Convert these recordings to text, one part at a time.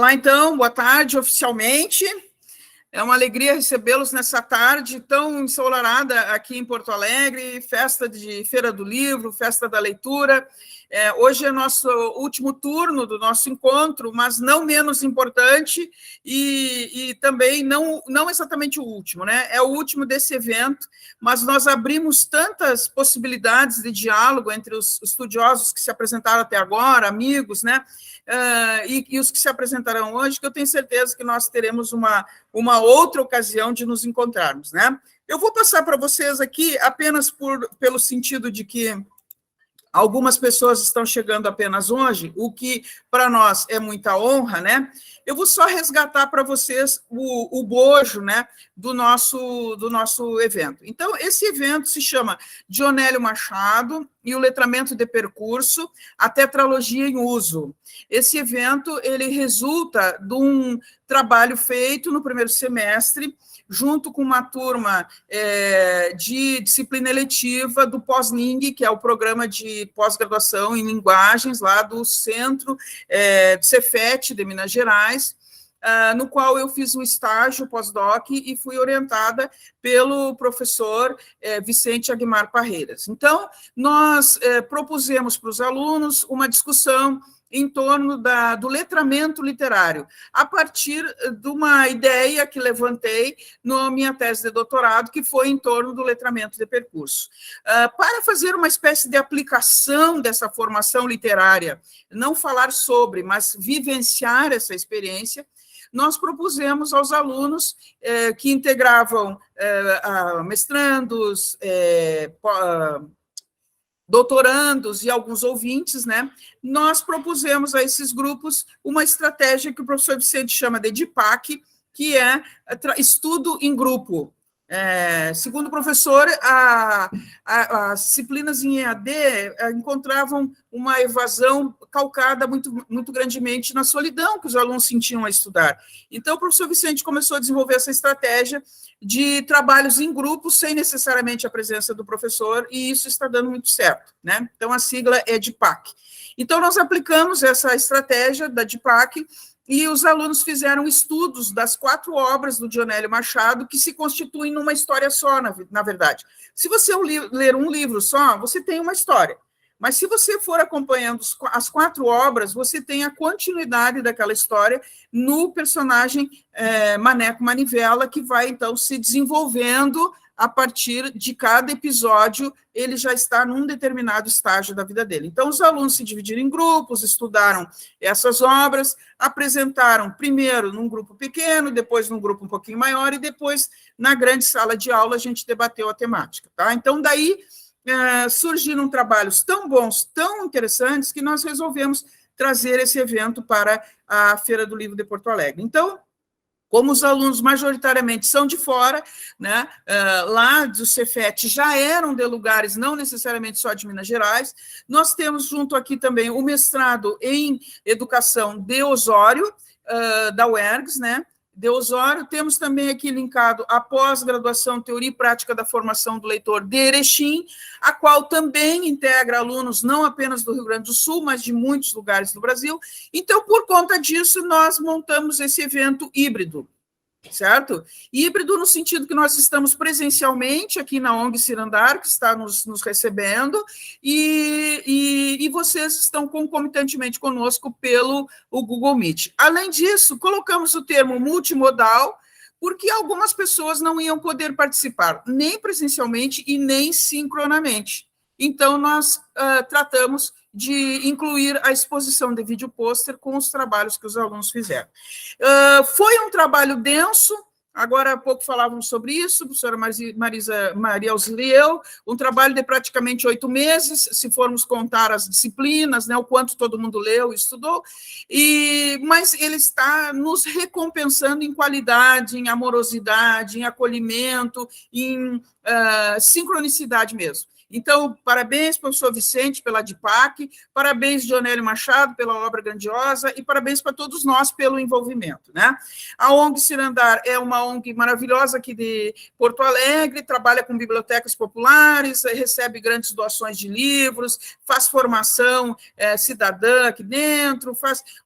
Olá, então, boa tarde, oficialmente. É uma alegria recebê-los nessa tarde tão ensolarada aqui em Porto Alegre, festa de Feira do Livro, festa da leitura. Hoje é nosso último turno do nosso encontro, mas não menos importante e também não exatamente o último, né? É o último desse evento, mas nós abrimos tantas possibilidades de diálogo entre os estudiosos que se apresentaram até agora, amigos, né? E os que se apresentarão hoje, que eu tenho certeza que nós teremos uma outra ocasião de nos encontrarmos, né? Eu vou passar para vocês aqui apenas pelo sentido de que algumas pessoas estão chegando apenas hoje, o que para nós é muita honra, né? Eu vou só resgatar para vocês o bojo, né, do nosso evento. Então, esse evento se chama Dionélio Machado e o Letramento de Percurso, a Tetralogia em Uso. Esse evento, ele resulta de um trabalho feito no primeiro semestre, junto com uma turma de disciplina eletiva do POSNING, que é o programa de pós-graduação em linguagens, lá do Centro do Cefet, de Minas Gerais, no qual eu fiz um estágio pós-doc e fui orientada pelo professor Vicente Aguimar Parreiras. Então, nós propusemos para os alunos uma discussão em torno do letramento literário, a partir de uma ideia que levantei na minha tese de doutorado, que foi em torno do letramento de percurso. Para fazer uma espécie de aplicação dessa formação literária, não falar sobre, mas vivenciar essa experiência, nós propusemos aos alunos que integravam mestrandos, doutorandos e alguns ouvintes, né? Nós propusemos a esses grupos uma estratégia que o professor Vicente chama de DIPAC, que é estudo em grupo. Segundo o professor, as disciplinas em EAD encontravam uma evasão calcada muito grandemente na solidão que os alunos sentiam a estudar. Então, o professor Vicente começou a desenvolver essa estratégia de trabalhos em grupo, sem necessariamente a presença do professor, e isso está dando muito certo, né? Então, a sigla é DIPAC. Então, nós aplicamos essa estratégia da DIPAC, e os alunos fizeram estudos das 4 obras do Dionélio Machado, que se constituem numa história só, na verdade. Se você ler um livro só, você tem uma história. Mas se você for acompanhando as 4 obras, você tem a continuidade daquela história no personagem Maneco Manivela, que vai, então, se desenvolvendo a partir de cada episódio, ele já está num determinado estágio da vida dele. Então, os alunos se dividiram em grupos, estudaram essas obras, apresentaram primeiro num grupo pequeno, depois num grupo um pouquinho maior, e depois, na grande sala de aula, a gente debateu a temática. Tá? Então, daí surgiram trabalhos tão bons, tão interessantes, que nós resolvemos trazer esse evento para a Feira do Livro de Porto Alegre. Então, como os alunos majoritariamente são de fora, né, lá do Cefet já eram de lugares, não necessariamente só de Minas Gerais, nós temos junto aqui também o mestrado em Educação de Osório, da UERGS, né, de Osório. Temos também aqui linkado a pós-graduação Teoria e Prática da Formação do Leitor de Erechim, a qual também integra alunos não apenas do Rio Grande do Sul, mas de muitos lugares do Brasil. Então, por conta disso, nós montamos esse evento híbrido, certo? Híbrido no sentido que nós estamos presencialmente aqui na ONG Cirandar, que está nos recebendo, e vocês estão concomitantemente conosco pelo Google Meet. Além disso, colocamos o termo multimodal, porque algumas pessoas não iam poder participar, nem presencialmente e nem sincronamente. Então, nós tratamos de incluir a exposição de vídeo pôster com os trabalhos que os alunos fizeram. Foi um trabalho denso, agora há pouco falávamos sobre isso, a professora Maria Auxílio e eu, um trabalho de praticamente 8 meses, se formos contar as disciplinas, né, o quanto todo mundo leu e estudou, mas ele está nos recompensando em qualidade, em amorosidade, em acolhimento, em sincronicidade mesmo. Então, parabéns, professor Vicente, pela DIPAC, parabéns, Dionélio Machado, pela obra grandiosa, e parabéns para todos nós pelo envolvimento, né? A ONG Cirandar é uma ONG maravilhosa aqui de Porto Alegre, trabalha com bibliotecas populares, recebe grandes doações de livros, faz formação cidadã aqui dentro,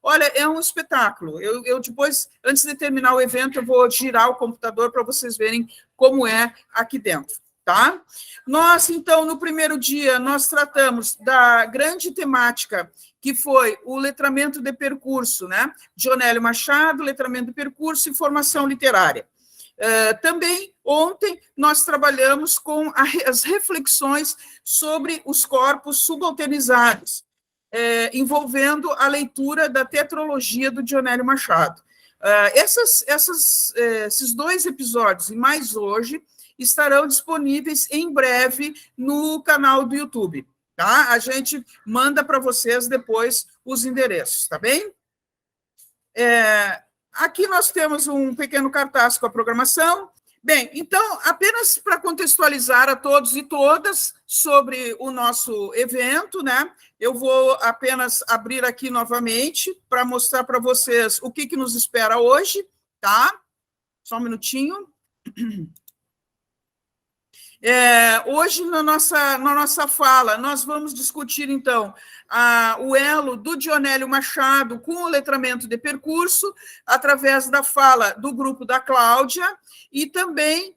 Olha, é um espetáculo. Eu depois, antes de terminar o evento, eu vou girar o computador para vocês verem como é aqui dentro, tá? Nós, então, no primeiro dia, nós tratamos da grande temática que foi o letramento de percurso, né? Dionélio Machado, letramento de percurso e formação literária. Também, ontem, nós trabalhamos com as reflexões sobre os corpos subalternizados, envolvendo a leitura da tetralogia do Dionélio Machado. Esses 2 episódios, e mais hoje, estarão disponíveis em breve no canal do YouTube, tá? A gente manda para vocês depois os endereços, tá bem? Aqui nós temos um pequeno cartaz com a programação. Bem, então, apenas para contextualizar a todos e todas sobre o nosso evento, né? Eu vou apenas abrir aqui novamente para mostrar para vocês o que nos espera hoje, tá? Só um minutinho. Hoje, na nossa fala, nós vamos discutir, então, o elo do Dionélio Machado com o letramento de percurso, através da fala do grupo da Cláudia, e também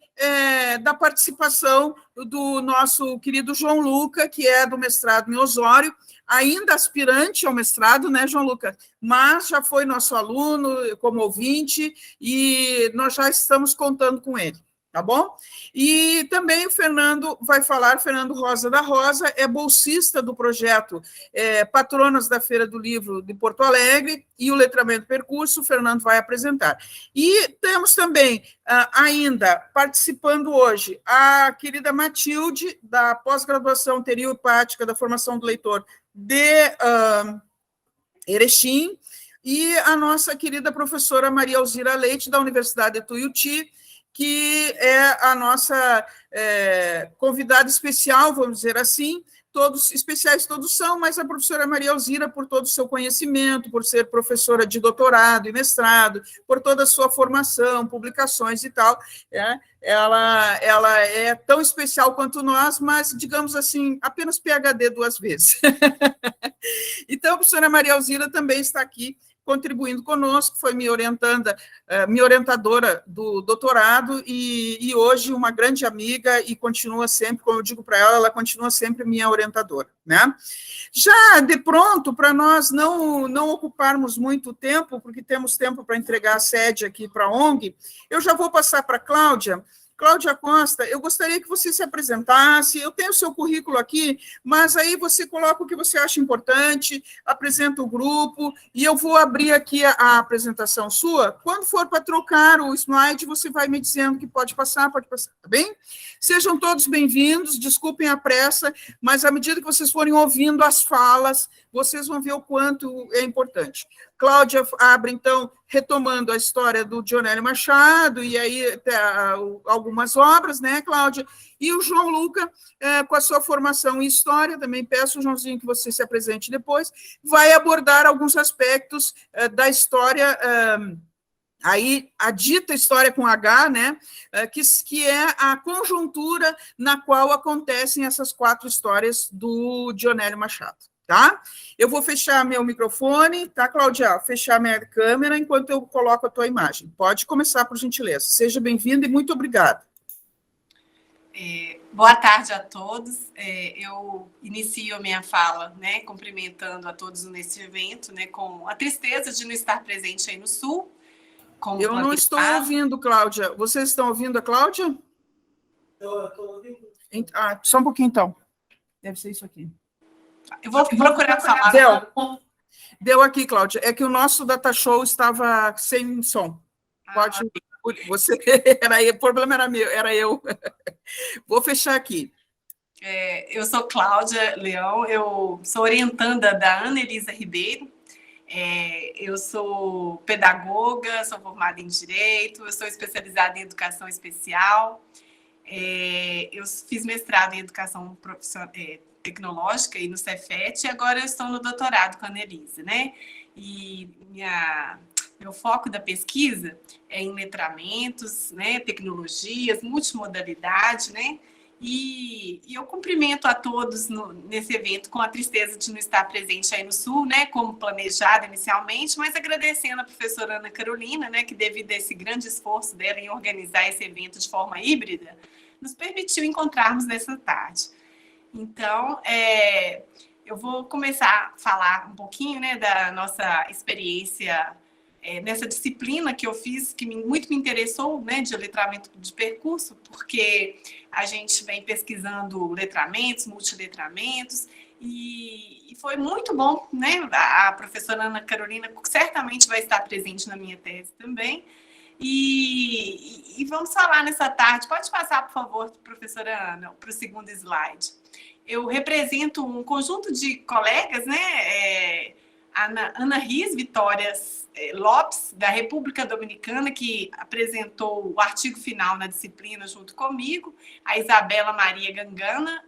da participação do nosso querido João Luca, que é do mestrado em Osório, ainda aspirante ao mestrado, né, João Luca? Mas já foi nosso aluno como ouvinte, e nós já estamos contando com ele. Tá bom? E também o Fernando vai falar, Fernando Rosa da Rosa, é bolsista do projeto Patronas da Feira do Livro de Porto Alegre, e o letramento percurso, o Fernando vai apresentar. E temos também, ainda, participando hoje, a querida Matilde, da pós-graduação Teoria da Formação do Leitor de Erechim, e a nossa querida professora Maria Alzira Leite, da Universidade de Tuiuti, que é a nossa convidada especial, vamos dizer assim, todos especiais todos são, mas a professora Maria Alzira, por todo o seu conhecimento, por ser professora de doutorado e mestrado, por toda a sua formação, publicações e tal, ela é tão especial quanto nós, mas, digamos assim, apenas PhD 2 vezes. Então, a professora Maria Alzira também está aqui contribuindo conosco, foi minha orientadora do doutorado, e hoje uma grande amiga, e continua sempre, como eu digo para ela continua sempre minha orientadora, né? Já de pronto, para nós não ocuparmos muito tempo, porque temos tempo para entregar a sede aqui para a ONG, eu já vou passar para a Cláudia. Cláudia Costa, eu gostaria que você se apresentasse, eu tenho o seu currículo aqui, mas aí você coloca o que você acha importante, apresenta o grupo, e eu vou abrir aqui a apresentação sua. Quando for para trocar o slide, você vai me dizendo que pode passar, tá bem? Sejam todos bem-vindos, desculpem a pressa, mas à medida que vocês forem ouvindo as falas, vocês vão ver o quanto é importante. Cláudia abre, então, retomando a história do Dionélio Machado, e aí algumas obras, né, Cláudia? E o João Luca, com a sua formação em História, também peço, Joãozinho, que você se apresente depois, vai abordar alguns aspectos da história, aí a dita história com H, né, que é a conjuntura na qual acontecem essas 4 histórias do Dionélio Machado. Tá? Eu vou fechar meu microfone, tá, Cláudia? Fechar minha câmera enquanto eu coloco a tua imagem. Pode começar, por gentileza. Seja bem-vindo e muito obrigada. Boa tarde a todos. Eu inicio a minha fala, né, cumprimentando a todos nesse evento, né, com a tristeza de não estar presente aí no Sul. Eu não estou ouvindo, Cláudia. Vocês estão ouvindo a Cláudia? Estou ouvindo. Só um pouquinho, então. Deve ser isso aqui. Eu vou procurar falar. Deu aqui, Cláudia. É que o nosso data show estava sem som. Pode. Você o problema era meu, era eu. Vou fechar aqui. Eu sou Cláudia Leão, eu sou orientanda da Ana Elisa Ribeiro. Eu sou pedagoga, sou formada em Direito, eu sou especializada em Educação Especial. Eu fiz mestrado em educação tecnológica e no Cefet, e agora eu estou no doutorado com a Annelise, né? E meu foco da pesquisa é em letramentos, né, tecnologias, multimodalidade, né? E eu cumprimento a todos nesse evento com a tristeza de não estar presente aí no Sul, né, como planejado inicialmente, mas agradecendo a professora Ana Carolina, né, que devido a esse grande esforço dela em organizar esse evento de forma híbrida, nos permitiu encontrarmos nessa tarde. Então, eu vou começar a falar um pouquinho, né, da nossa experiência nessa disciplina que eu fiz, que muito me interessou, né, de letramento de percurso, porque a gente vem pesquisando letramentos, multiletramentos, e foi muito bom, né? A professora Ana Carolina certamente vai estar presente na minha tese também. E vamos falar nessa tarde. Pode passar, por favor, professora Ana, para o segundo slide. Eu represento um conjunto de colegas, né? Ana Riz Vitória Lopes, da República Dominicana, que apresentou o artigo final na disciplina junto comigo, a Isabela Maria Gangana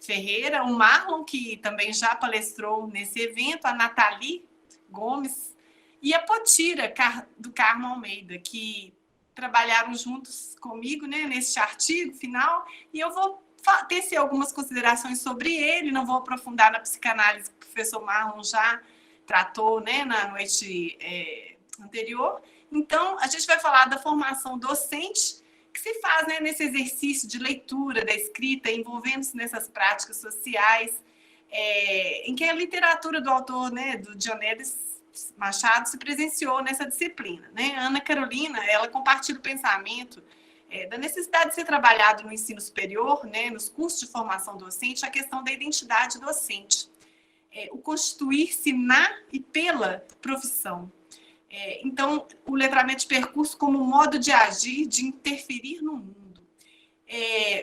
Ferreira, o Marlon, que também já palestrou nesse evento, a Nathalie Gomes e a Potira, do Carmo Almeida, que trabalharam juntos comigo, né, neste artigo final, e eu vou tecer algumas considerações sobre ele, não vou aprofundar na psicanálise que o professor Marlon já tratou, né, na noite anterior. Então, a gente vai falar da formação docente que se faz, né, nesse exercício de leitura, da escrita, envolvendo-se nessas práticas sociais, em que a literatura do autor, né, do Dionedes Machado, se presenciou nessa disciplina, né? A Ana Carolina, ela compartilha o pensamento da necessidade de ser trabalhado no ensino superior, né, nos cursos de formação docente, a questão da identidade docente. O constituir-se na e pela profissão. Então, o letramento de percurso como modo de agir, de interferir no mundo.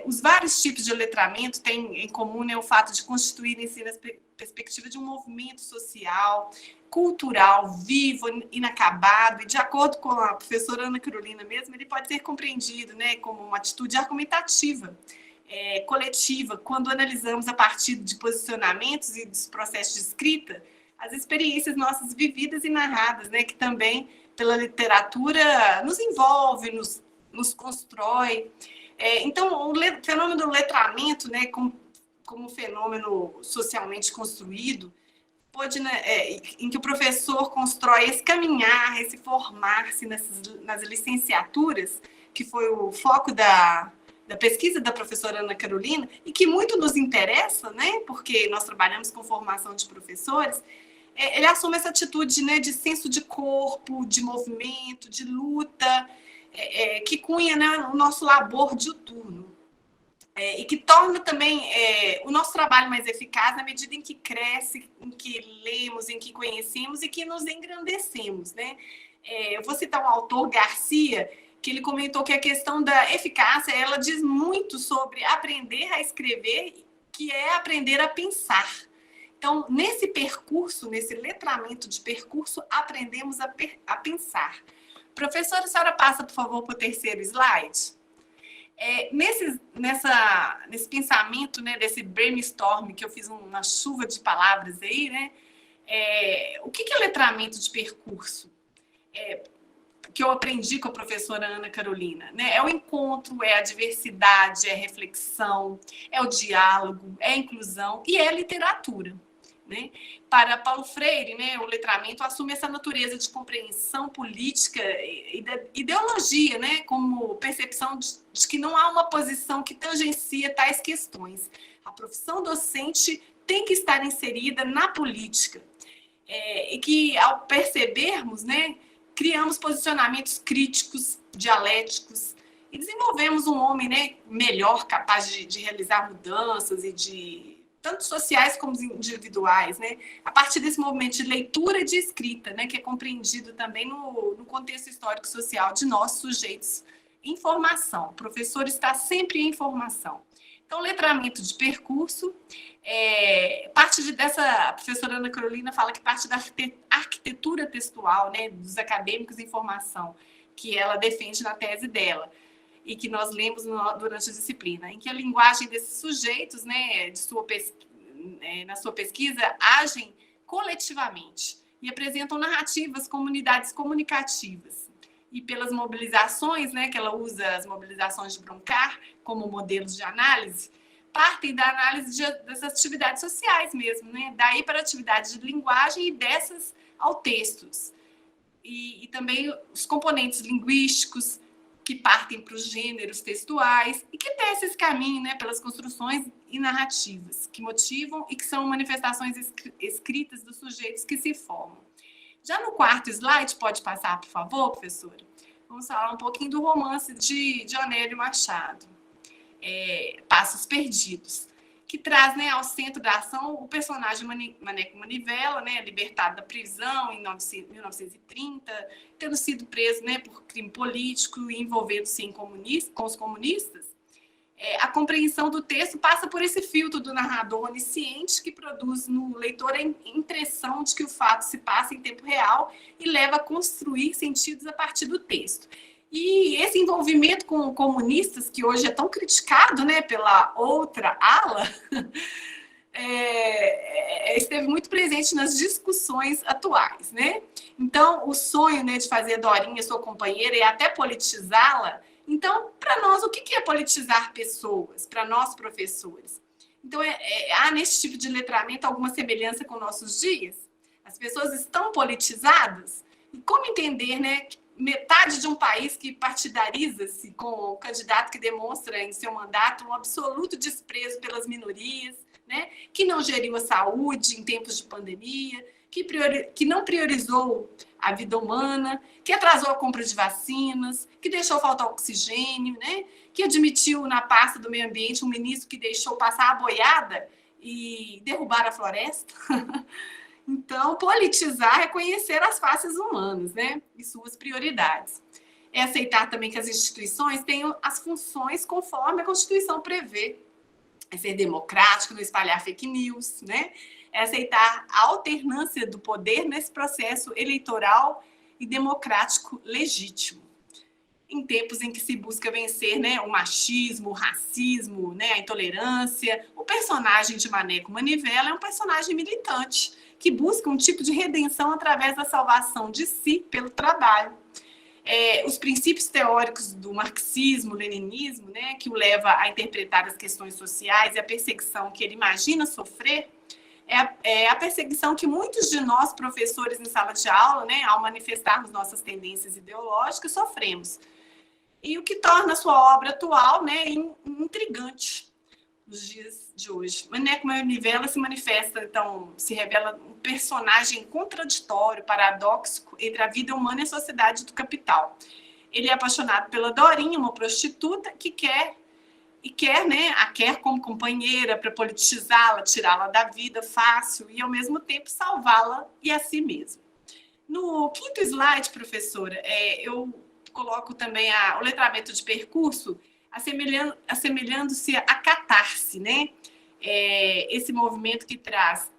Os vários tipos de letramento têm em comum, né, o fato de constituírem-se na perspectiva de um movimento social, cultural, vivo, inacabado, e de acordo com a professora Ana Carolina mesmo, ele pode ser compreendido, né, como uma atitude argumentativa, coletiva, quando analisamos a partir de posicionamentos e dos processos de escrita, as experiências nossas vividas e narradas, né, que também, pela literatura, nos envolve, nos constrói. Então, o fenômeno do letramento, né, como fenômeno socialmente construído, em que o professor constrói esse caminhar, esse formar-se nas licenciaturas, que foi o foco da pesquisa da professora Ana Carolina, e que muito nos interessa, né, porque nós trabalhamos com formação de professores, ele assume essa atitude, né, de senso de corpo, de movimento, de luta, que cunha, né, o nosso labor diuturno. E que torna também o nosso trabalho mais eficaz na medida em que cresce, em que lemos, em que conhecemos e que nos engrandecemos, né? Eu vou citar um autor, Garcia, que ele comentou que a questão da eficácia, ela diz muito sobre aprender a escrever, que é aprender a pensar. Então, nesse percurso, nesse letramento de percurso, aprendemos a pensar. Professora, a senhora passa, por favor, para o terceiro slide. Nesse pensamento, né, desse brainstorm, que eu fiz uma chuva de palavras aí, né, o que é letramento de percurso? Que eu aprendi com a professora Ana Carolina, né? É o encontro, é a diversidade, é a reflexão, é o diálogo, é a inclusão e é a literatura, né? Para Paulo Freire, né, o letramento assume essa natureza de compreensão política e da ideologia, né, como percepção de que não há uma posição que tangencia tais questões. A profissão docente tem que estar inserida na política. E que, ao percebermos, né, criamos posicionamentos críticos, dialéticos, e desenvolvemos um homem, né, melhor, capaz de realizar mudanças e tanto sociais como individuais, né, a partir desse movimento de leitura e de escrita, né, que é compreendido também no contexto histórico-social de nós, sujeitos em formação. O professor está sempre em formação. Então, letramento de percurso, a professora Ana Carolina fala que parte da arquitetura textual, né, dos acadêmicos em formação, que ela defende na tese dela. e que nós lemos durante a disciplina, em que a linguagem desses sujeitos, né, na sua pesquisa, agem coletivamente e apresentam narrativas, comunidades comunicativas. E pelas mobilizações, né, que ela usa as mobilizações de Broncar como modelos de análise, partem da análise das atividades sociais mesmo, né? Daí para a atividade de linguagem e dessas ao textos. E também os componentes linguísticos que partem para os gêneros textuais e que tecem esse caminho, né, pelas construções e narrativas que motivam e que são manifestações escritas dos sujeitos que se formam. Já no quarto slide, pode passar, por favor, professora? Vamos falar um pouquinho do romance de Onélio Machado, Passos Perdidos, que traz, né, ao centro da ação o personagem Maneco Manivela, né, libertado da prisão em 1930, tendo sido preso, né, por crime político e envolvendo-se com os comunistas. A compreensão do texto passa por esse filtro do narrador onisciente que produz no leitor a impressão de que o fato se passa em tempo real e leva a construir sentidos a partir do texto. E esse envolvimento com comunistas, que hoje é tão criticado, né, pela outra ala, esteve muito presente nas discussões atuais, né? Então, o sonho, né, de fazer Dorinha sua companheira e até politizá-la. Então, para nós, o que é politizar pessoas? Para nós, professores. Então, há nesse tipo de letramento alguma semelhança com nossos dias? As pessoas estão politizadas? E como entender, né, metade de um país que partidariza-se com o candidato que demonstra em seu mandato um absoluto desprezo pelas minorias, né? Que não geriu a saúde em tempos de pandemia, que não priorizou a vida humana, que atrasou a compra de vacinas, que deixou faltar oxigênio, né? Que admitiu na pasta do meio ambiente um ministro que deixou passar a boiada e derrubar a floresta. Então, politizar é conhecer as faces humanas, né, e suas prioridades. É aceitar também que as instituições tenham as funções conforme a Constituição prevê. É ser democrático, não espalhar fake news, né? É aceitar a alternância do poder nesse processo eleitoral e democrático legítimo. Em tempos em que se busca vencer, né, o machismo, o racismo, né, a intolerância, o personagem de Maneco Manivela é um personagem militante, que busca um tipo de redenção através da salvação de si pelo trabalho. Os princípios teóricos do marxismo-leninismo, né, que o leva a interpretar as questões sociais e a perseguição que ele imagina sofrer, é a perseguição que muitos de nós, professores em sala de aula, né, ao manifestarmos nossas tendências ideológicas, sofremos. E o que torna a sua obra atual, né, intrigante nos dias de hoje. Maneco Manivela se manifesta, então, se revela um personagem contraditório, paradoxo entre a vida humana e a sociedade do capital. Ele é apaixonado pela Dorinha, uma prostituta que quer né, a quer como companheira para politizá-la, tirá-la da vida fácil e, ao mesmo tempo, salvá-la e a si mesmo. No quinto slide, professora, eu coloco também o letramento de percurso, assemelhando-se a catarse, né? Esse movimento que traz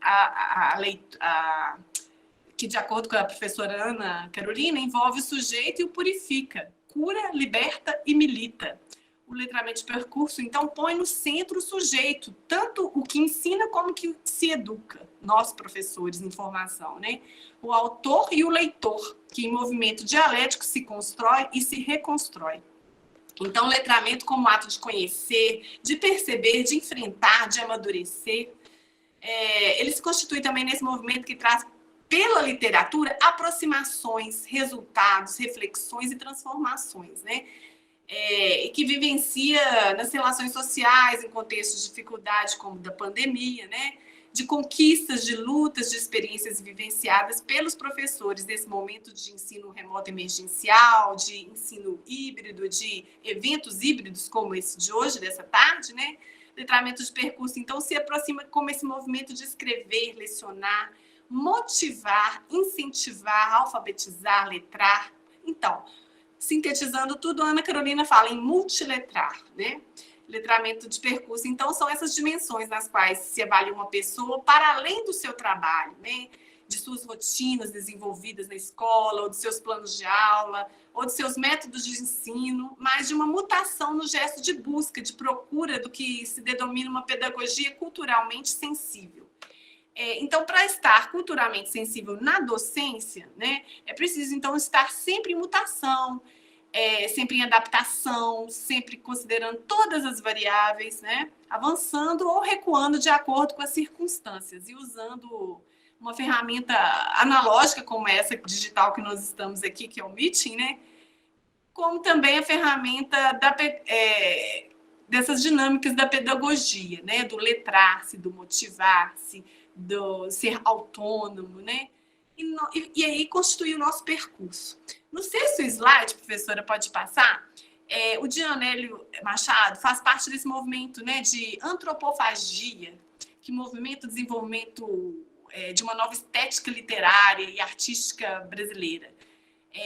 que, de acordo com a professora Ana Carolina, envolve o sujeito e o purifica, cura, liberta e milita. O letramento de percurso, então, põe no centro o sujeito, tanto o que ensina como o que se educa, nós, professores em formação, né? O autor e o leitor, que em movimento dialético se constrói e se reconstrói. Então, letramento como ato de conhecer, de perceber, de enfrentar, de amadurecer, ele se constitui também nesse movimento que traz, pela literatura, aproximações, resultados, reflexões e transformações, né? E que vivencia nas relações sociais, em contextos de dificuldade como da pandemia, né? De conquistas, de lutas, de experiências vivenciadas pelos professores nesse momento de ensino remoto emergencial, de ensino híbrido, de eventos híbridos como esse de hoje, dessa tarde, né? Letramento de percurso, então, se aproxima como esse movimento de escrever, lecionar, motivar, incentivar, alfabetizar, letrar. Então, sintetizando tudo, a Ana Carolina fala em multiletrar, né? Letramento de percurso. Então, são essas dimensões nas quais se avalia uma pessoa para além do seu trabalho, né? de suas rotinas desenvolvidas na escola, ou dos seus planos de aula, ou dos seus métodos de ensino, mas de uma mutação no gesto de busca, de procura do que se denomina uma pedagogia culturalmente sensível. Então, para estar culturalmente sensível na docência, né, é preciso, então, estar sempre em mutação, sempre em adaptação, sempre considerando todas as variáveis, né, avançando ou recuando de acordo com as circunstâncias e usando uma ferramenta analógica como essa digital que nós estamos aqui, que é o Meeting, né, como também a ferramenta dessas dinâmicas da pedagogia, né, do letrar-se, do motivar-se, do ser autônomo, né, e aí constituir o nosso percurso. No 6º slide, professora, pode passar, o Dionélio Machado faz parte desse movimento, né, de antropofagia, que movimenta o desenvolvimento de uma nova estética literária e artística brasileira.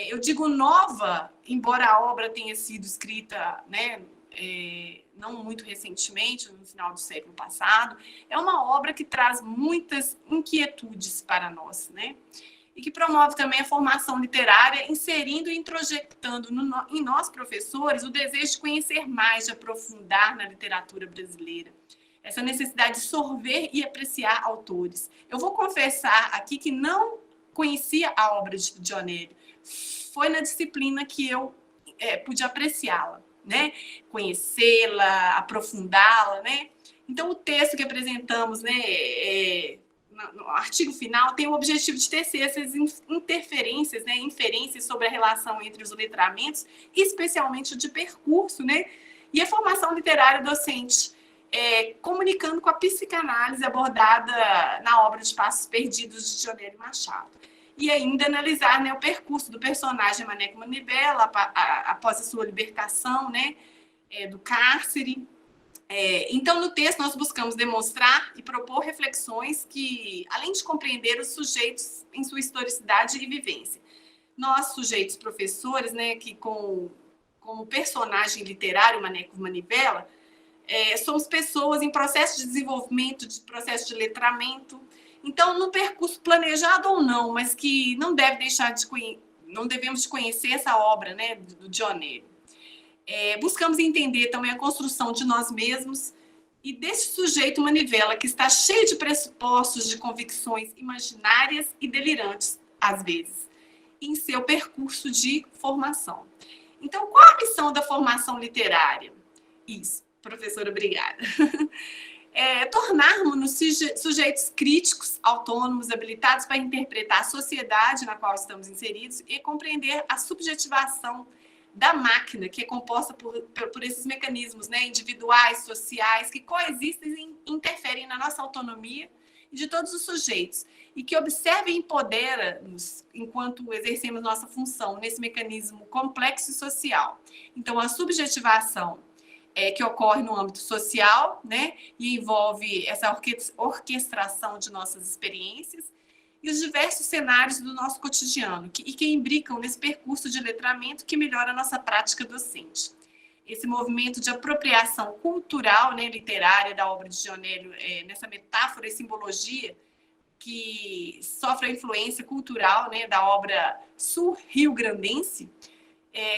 Eu digo nova, embora a obra tenha sido escrita, né, não muito recentemente, no final do século passado, é uma obra que traz muitas inquietudes para nós, né? E que promove também a formação literária, inserindo e introjectando em nós, professores, o desejo de conhecer mais, de aprofundar na literatura brasileira. Essa necessidade de sorver e apreciar autores. Eu vou confessar aqui que não conhecia a obra de Dionélio. Foi na disciplina que eu pude apreciá-la, né? Conhecê-la, aprofundá-la, né? Então, o texto que apresentamos, né, no artigo final, tem o objetivo de tecer essas interferências, né, inferências sobre a relação entre os letramentos, especialmente o de percurso, né, e a formação literária docente, comunicando com a psicanálise abordada na obra de Passos Perdidos de Dionélio Machado. E ainda analisar, né, o percurso do personagem Maneco Manivela após a sua libertação, né, do cárcere. Então, no texto, nós buscamos demonstrar e propor reflexões que, além de compreender os sujeitos em sua historicidade e vivência, nós, sujeitos professores, né, que como personagem literário Maneco Manivela, somos pessoas em processo de desenvolvimento, de processo de letramento. Então, no percurso planejado ou não, mas que não devemos de conhecer essa obra, né, do Dionélio. Buscamos entender também a construção de nós mesmos e desse sujeito Manivela, que está cheio de pressupostos, de convicções imaginárias e delirantes, às vezes, em seu percurso de formação. Então, qual a missão da formação literária? Isso, professora, obrigada. Tornarmos-nos sujeitos críticos, autônomos, habilitados para interpretar a sociedade na qual estamos inseridos e compreender a subjetivação da máquina, que é composta por esses mecanismos, né, individuais, sociais, que coexistem e interferem na nossa autonomia e de todos os sujeitos, e que observa e empodera-nos enquanto exercemos nossa função nesse mecanismo complexo e social. Então, a subjetivação que ocorre no âmbito social, né, e envolve essa orquestração de nossas experiências, e os diversos cenários do nosso cotidiano, que imbricam nesse percurso de letramento que melhora a nossa prática docente. Esse movimento de apropriação cultural, né, literária da obra de Dionélio, nessa metáfora e simbologia, que sofre a influência cultural, né, da obra sul-rio-grandense,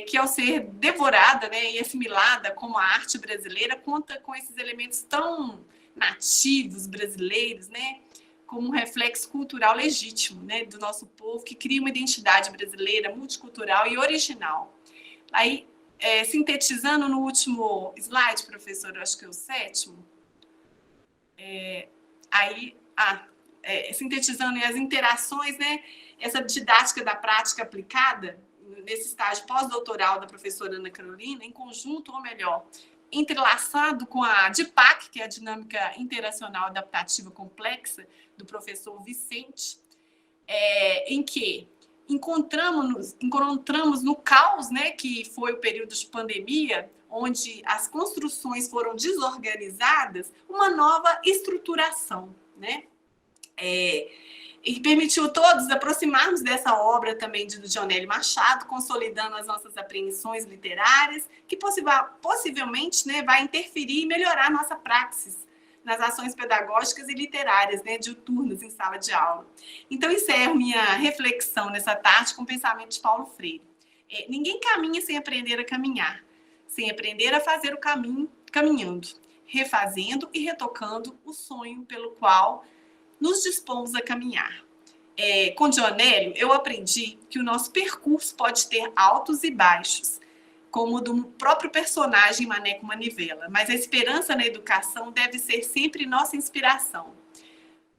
que ao ser devorada, né, e assimilada como a arte brasileira, conta com esses elementos tão nativos brasileiros, né, como um reflexo cultural legítimo, né, do nosso povo, que cria uma identidade brasileira multicultural e original. Aí, sintetizando no último slide, professor, eu acho que é o 7º, sintetizando as interações, né, essa didática da prática aplicada, nesse estágio pós-doutoral da professora Ana Carolina, em conjunto, ou melhor, entrelaçado com a DIPAC, que é a Dinâmica Interacional Adaptativa Complexa, do professor Vicente, em que encontramos no caos, né, que foi o período de pandemia, onde as construções foram desorganizadas, uma nova estruturação, né? E permitiu todos aproximarmos dessa obra também do Dionélio Machado, consolidando as nossas apreensões literárias, que possivelmente, né, vai interferir e melhorar a nossa praxis nas ações pedagógicas e literárias, né, diuturnas em sala de aula. Então, encerro minha reflexão nessa tarde com o pensamento de Paulo Freire. Ninguém caminha sem aprender a caminhar, sem aprender a fazer o caminho caminhando, refazendo e retocando o sonho pelo qual nos dispomos a caminhar. Com Dionélio, eu aprendi que o nosso percurso pode ter altos e baixos, como o do próprio personagem Maneco Manivela, mas a esperança na educação deve ser sempre nossa inspiração.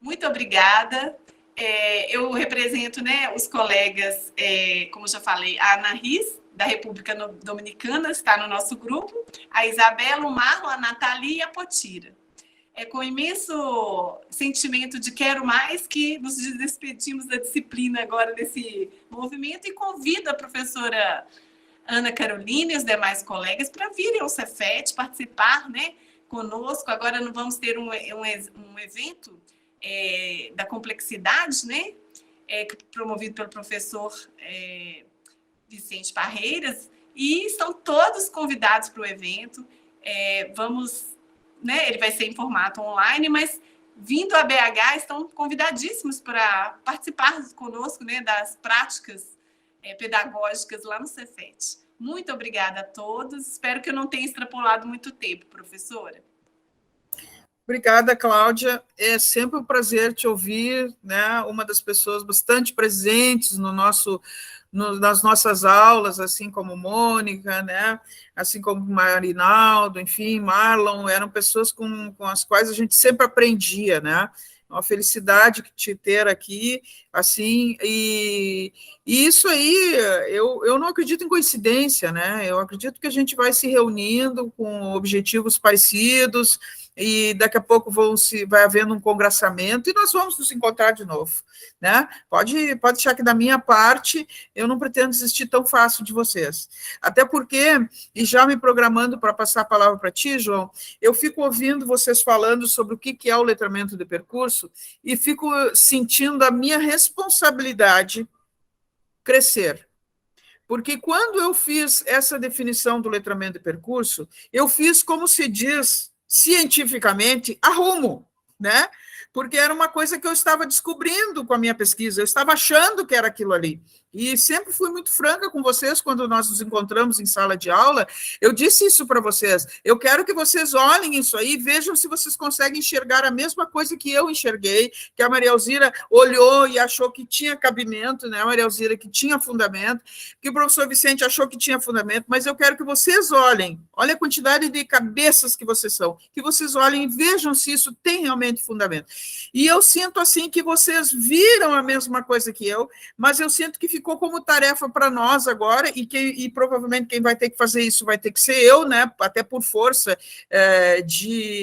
Muito obrigada. Eu represento, né, os colegas, como já falei, a Ana Riz, da República Dominicana, está no nosso grupo, a Isabela, o Marlon, a Nathalie e a Potira. Com imenso sentimento de quero mais que nos despedimos da disciplina agora nesse movimento e convido a professora Ana Carolina e os demais colegas para virem ao Cefet, participar, né, conosco. Agora nós vamos ter um evento da complexidade, né, promovido pelo professor Vicente Parreiras, e estão todos convidados para o evento. Ele vai ser em formato online, mas vindo a BH, estão convidadíssimos para participar conosco, né, das práticas pedagógicas lá no Cefet. Muito obrigada a todos. Espero que eu não tenha extrapolado muito tempo, professora. Obrigada, Cláudia. É sempre um prazer te ouvir, né? Uma das pessoas bastante presentes nas nossas aulas, assim como Mônica, né? Assim como Marinaldo, enfim, Marlon, eram pessoas com as quais a gente sempre aprendia, né? Uma felicidade te ter aqui, assim, e isso aí, eu não acredito em coincidência, né? Eu acredito que a gente vai se reunindo com objetivos parecidos, e daqui a pouco vai havendo um congraçamento, e nós vamos nos encontrar de novo, né? Pode deixar que da minha parte, eu não pretendo desistir tão fácil de vocês. Até porque, e já me programando para passar a palavra para ti, João, eu fico ouvindo vocês falando sobre o que é o letramento de percurso, e fico sentindo a minha responsabilidade crescer. Porque quando eu fiz essa definição do letramento de percurso, eu fiz, como se diz cientificamente, a rumo, né? Porque era uma coisa que eu estava descobrindo com a minha pesquisa, eu estava achando que era aquilo ali. E sempre fui muito franca com vocês quando nós nos encontramos em sala de aula. Eu disse isso para vocês. Eu quero que vocês olhem isso aí, vejam se vocês conseguem enxergar a mesma coisa que eu enxerguei, que a Maria Alzira olhou e achou que tinha cabimento, né? A Maria Alzira que tinha fundamento, que o professor Vicente achou que tinha fundamento, mas eu quero que vocês olhem a quantidade de cabeças que vocês são, que vocês olhem e vejam se isso tem realmente fundamento. E eu sinto assim que vocês viram a mesma coisa que eu, mas eu sinto que ficou como tarefa para nós agora, e provavelmente quem vai ter que fazer isso vai ter que ser eu, né? Até por força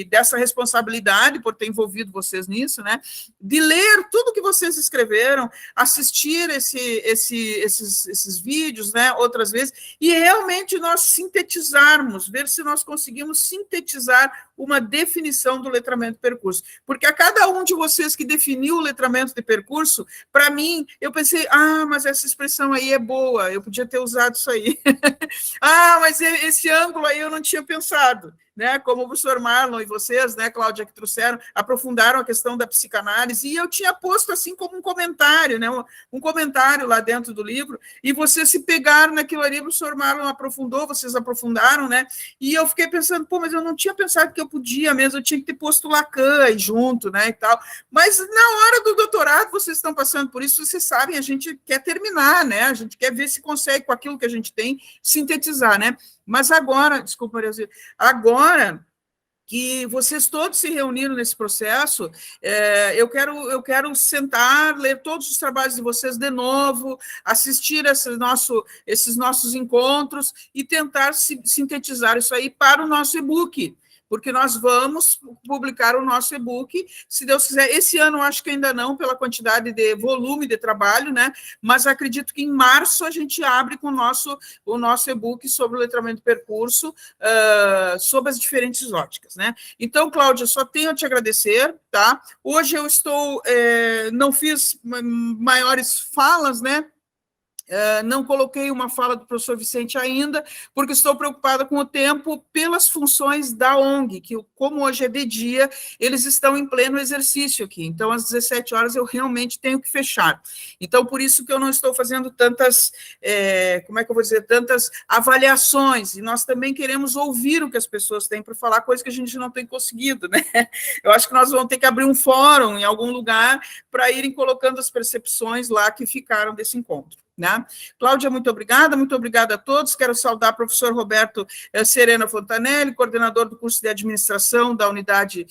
dessa responsabilidade, por ter envolvido vocês nisso, né? De ler tudo que vocês escreveram, assistir esses vídeos, né? Outras vezes, e realmente nós sintetizarmos, ver se nós conseguimos sintetizar uma definição do letramento de percurso. Porque a cada um de vocês que definiu o letramento de percurso, para mim, eu pensei, mas essa expressão aí é boa, eu podia ter usado isso aí. Mas esse ângulo aí eu não tinha pensado, né? Como o professor Marlon e vocês, né, Cláudia, que trouxeram, aprofundaram a questão da psicanálise, e eu tinha posto assim como um comentário, né? Um comentário lá dentro do livro, e vocês se pegaram naquilo ali, o professor Marlon aprofundou, vocês aprofundaram, né? E eu fiquei pensando, mas eu não tinha pensado que eu podia mesmo, eu tinha que ter posto Lacan aí junto, né, e tal. Mas na hora do doutorado, vocês estão passando por isso, vocês sabem, a gente quer terminar, né? A gente quer ver se consegue, com aquilo que a gente tem, sintetizar, né? Mas agora, desculpa, Maria Zilda, agora que vocês todos se reuniram nesse processo, eu quero sentar, ler todos os trabalhos de vocês de novo, assistir esses nossos encontros e tentar sintetizar isso aí para o nosso e-book, porque nós vamos publicar o nosso e-book, se Deus quiser. Esse ano, acho que ainda não, pela quantidade de volume de trabalho, né? Mas acredito que em março a gente abre com o nosso e-book sobre o letramento de percurso, sob as diferentes óticas, né? Então, Cláudia, só tenho a te agradecer, tá? Hoje eu não fiz maiores falas, né? Não coloquei uma fala do professor Vicente ainda, porque estou preocupada com o tempo pelas funções da ONG, que como hoje é de dia, eles estão em pleno exercício aqui. Então, às 17 horas, eu realmente tenho que fechar. Então, por isso que eu não estou fazendo tantas, tantas avaliações, e nós também queremos ouvir o que as pessoas têm para falar, coisa que a gente não tem conseguido, né? Eu acho que nós vamos ter que abrir um fórum em algum lugar para irem colocando as percepções lá que ficaram desse encontro. Né? Cláudia, muito obrigada a todos. Quero saudar o professor Roberto Serena Fontanelli, coordenador do curso de administração da unidade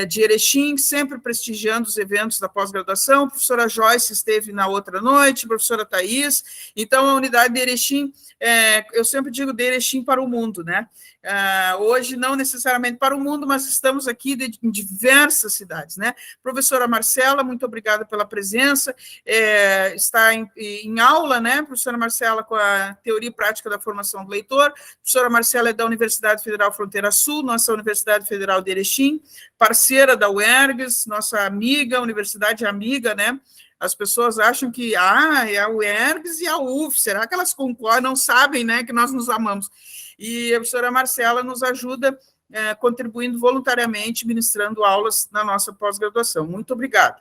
de Erechim, sempre prestigiando os eventos da pós-graduação. A professora Joyce esteve na outra noite, a professora Thais. Então, a unidade de Erechim, eu sempre digo de Erechim para o mundo, né? Hoje, não necessariamente para o mundo, mas estamos aqui em diversas cidades, né? Professora Marcela, muito obrigada pela presença, está em aula, né, professora Marcela, com a teoria e prática da formação do leitor. Professora Marcela é da Universidade Federal Fronteira Sul, nossa Universidade Federal de Erechim, parceira da UERGS, nossa amiga, universidade amiga, né? As pessoas acham que é a UERGS e a UF, será que elas concordam, não sabem, né, que nós nos amamos? E a professora Marcela nos ajuda contribuindo voluntariamente, ministrando aulas na nossa pós-graduação. Muito obrigada.